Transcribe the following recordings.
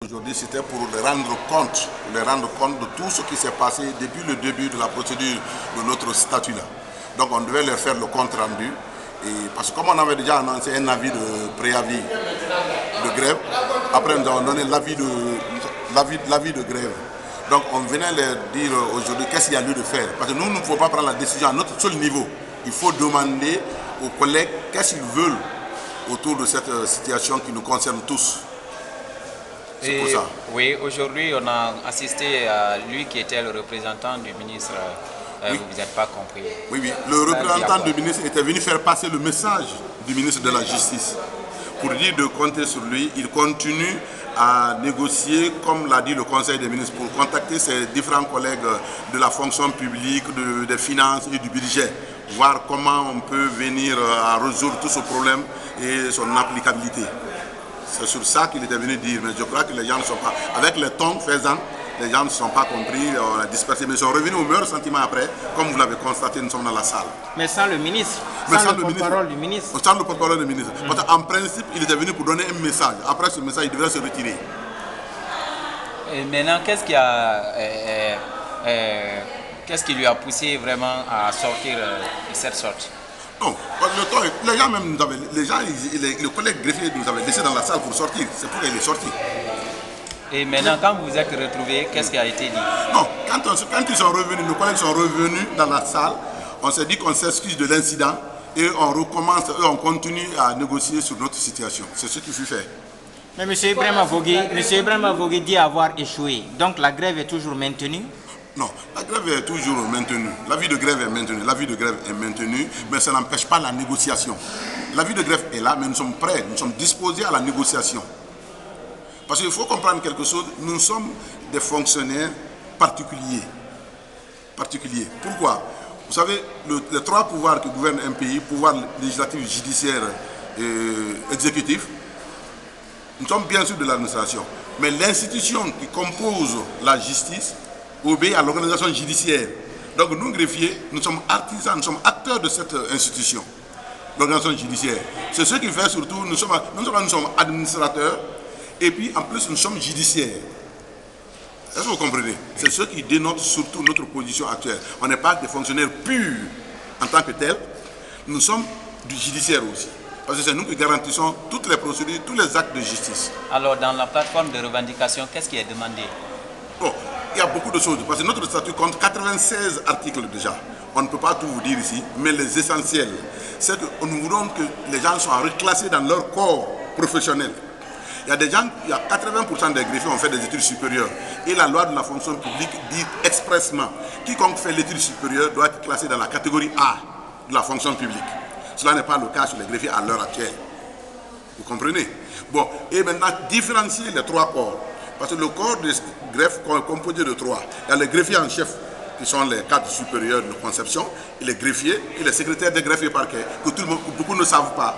Aujourd'hui, c'était pour les rendre compte de tout ce qui s'est passé depuis le début de la procédure de notre statut-là. Donc on devait leur faire le compte rendu. Et parce que comme on avait déjà annoncé un avis de préavis de grève, après nous avons donné l'avis de grève. Donc on venait leur dire aujourd'hui qu'est-ce qu'il y a lieu de faire. Parce que nous ne pouvons pas prendre la décision à notre seul niveau. Il faut demander aux collègues qu'est-ce qu'ils veulent autour de cette situation qui nous concerne tous. C'est pour ça. Oui, aujourd'hui, on a assisté à lui qui était le représentant du ministre. Oui. Vous n'êtes pas compris. Oui, oui. Le représentant du ministre était venu faire passer le message du ministre de la Justice pour dire de compter sur lui. Il continue à négocier, comme l'a dit le Conseil des ministres, pour contacter ses différents collègues de la fonction publique, des finances et du budget, voir comment on peut venir à résoudre tout ce problème et son applicabilité. C'est sur ça qu'il était venu dire, mais je crois que les gens ne sont pas, avec les tons faisant, les gens ne sont pas compris, on a dispersé, mais ils sont revenus au meilleur sentiment après, comme vous l'avez constaté, nous sommes dans la salle. Mais sans le ministre, sans le porte-parole du ministre. Sans le porte-parole du ministre. Parce qu'en principe, il était venu pour donner un message. Après ce message, il devrait se retirer. Et maintenant, qu'est-ce qui lui a poussé vraiment à sortir de cette sorte? Non, les gens même nous avaient, les collègues greffiers nous avaient laissé dans la salle pour sortir. C'est pourquoi il est sorti. Et maintenant, quand vous vous êtes retrouvés, qu'est-ce qui a été dit? Non, quand ils sont revenus, nos collègues sont revenus dans la salle, on s'est dit qu'on s'excuse de l'incident et on recommence, on continue à négocier sur notre situation. C'est ce qui fut fait. Mais M. Ibrahima Vogui dit avoir échoué. Donc la grève est toujours maintenue? Non, la grève est toujours maintenue. L'avis de grève est maintenu. L'avis de grève est maintenu, mais ça n'empêche pas la négociation. L'avis de grève est là, mais nous sommes prêts, nous sommes disposés à la négociation. Parce qu'il faut comprendre quelque chose, nous sommes des fonctionnaires particuliers. Pourquoi? Vous savez, les trois pouvoirs qui gouvernent un pays, pouvoir législatif, judiciaire et exécutif, nous sommes bien sûr de l'administration. Mais l'institution qui compose la justice obéit à l'organisation judiciaire. Donc nous, greffiers, nous sommes artisans, nous sommes acteurs de cette institution, l'organisation judiciaire. C'est ce qui fait surtout, nous sommes administrateurs, et puis en plus nous sommes judiciaires. Est-ce que vous comprenez? C'est ce qui dénote surtout notre position actuelle. On n'est pas des fonctionnaires purs en tant que tels, nous sommes du judiciaire aussi. Parce que c'est nous qui garantissons toutes les procédures, tous les actes de justice. Alors dans la plateforme de revendication, qu'est-ce qui est demandé? Bon, il y a beaucoup de choses, parce que notre statut compte 96 articles déjà. On ne peut pas tout vous dire ici, mais les essentiels, c'est que nous voulons que les gens soient reclassés dans leur corps professionnel. Il y a des gens, il y a 80% des greffiers ont fait des études supérieures. Et la loi de la fonction publique dit expressement, quiconque fait l'étude supérieure doit être classé dans la catégorie A de la fonction publique. Cela n'est pas le cas sur les greffiers à l'heure actuelle. Vous comprenez? Bon, et maintenant, différencier les trois corps. Parce que le corps de greffe est composé de trois. Il y a les greffiers en chef, qui sont les cadres supérieurs de conception, et les greffiers et les secrétaires des greffiers parquet, que beaucoup ne savent pas.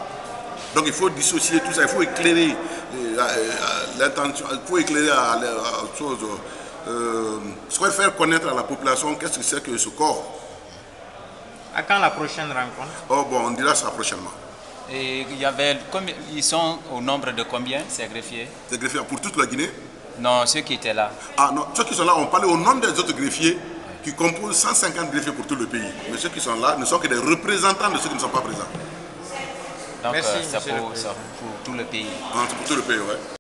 Donc il faut dissocier tout ça, il faut éclairer l'intention, il faut éclairer la chose, il faut faire connaître à la population qu'est-ce que c'est que ce corps. À quand la prochaine rencontre? Oh bon, on dira ça prochainement. Et ils sont au nombre de combien, ces greffiers? Ces greffiers pour toute la Guinée? Non, ceux qui étaient là. Ah non, ceux qui sont là, on parlait au nom des autres greffiers qui composent 150 greffiers pour tout le pays. Mais ceux qui sont là ne sont que des représentants de ceux qui ne sont pas présents. Donc merci, c'est pour tout le pays. C'est pour tout le pays, ouais.